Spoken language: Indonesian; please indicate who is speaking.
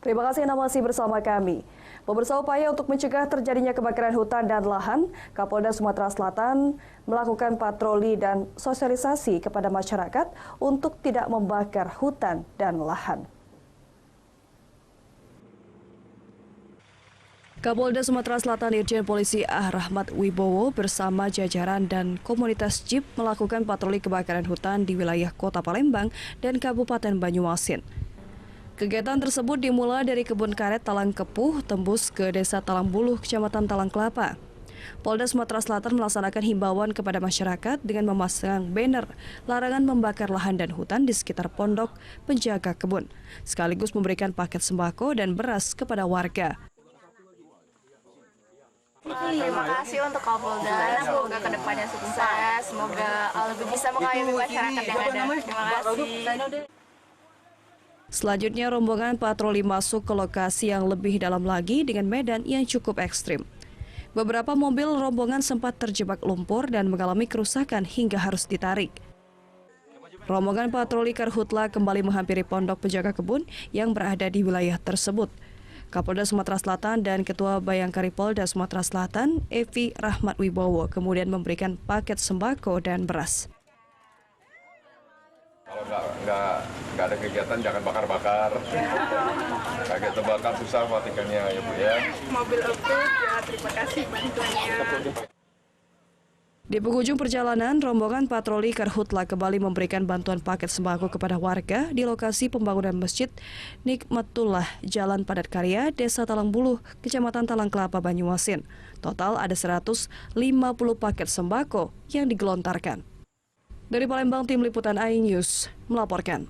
Speaker 1: Terima kasih Anda masih bersama kami. Pemirsa, upaya untuk mencegah terjadinya kebakaran hutan dan lahan, Kapolda Sumatera Selatan melakukan patroli dan sosialisasi kepada masyarakat untuk tidak membakar hutan dan lahan. Kapolda Sumatera Selatan Irjen Polisi A. Rahmat Wibowo bersama jajaran dan komunitas JIP melakukan patroli kebakaran hutan di wilayah Kota Palembang dan Kabupaten Banyuasin. Kegiatan tersebut dimulai dari kebun karet Talang Kepuh tembus ke Desa Talang Buluh, Kecamatan Talang Kelapa. Polda Sumatera Selatan melaksanakan himbauan kepada masyarakat dengan memasang banner larangan membakar lahan dan hutan di sekitar pondok penjaga kebun, sekaligus memberikan paket sembako dan beras kepada warga.
Speaker 2: Terima kasih untuk Kapolda, semoga kedepannya sukses, semoga lebih bisa mengayomi masyarakat yang ada. Terima kasih.
Speaker 1: Selanjutnya, rombongan patroli masuk ke lokasi yang lebih dalam lagi dengan medan yang cukup ekstrim. Beberapa mobil rombongan sempat terjebak lumpur dan mengalami kerusakan hingga harus ditarik. Rombongan patroli Karhutla kembali menghampiri pondok penjaga kebun yang berada di wilayah tersebut. Kapolda Sumatera Selatan dan Ketua Bayangkari Polda Sumatera Selatan, Evi Rahmat Wibowo, kemudian memberikan paket sembako dan beras.
Speaker 3: Kalau nggak ada kegiatan jangan bakar-bakar. Kaget terbakar susah matikannya ya Bu ya.
Speaker 2: Mobil itu ya terima kasih bantuannya.
Speaker 1: Di penghujung perjalanan, rombongan patroli Karhutla kembali memberikan bantuan paket sembako kepada warga di lokasi pembangunan Masjid Nikmatullah, Jalan Padat Karya, Desa Talang Buluh, Kecamatan Talang Kelapa, Banyuasin. Total ada 150 paket sembako yang digelontarkan. Dari Palembang, Tim Liputan iNews melaporkan.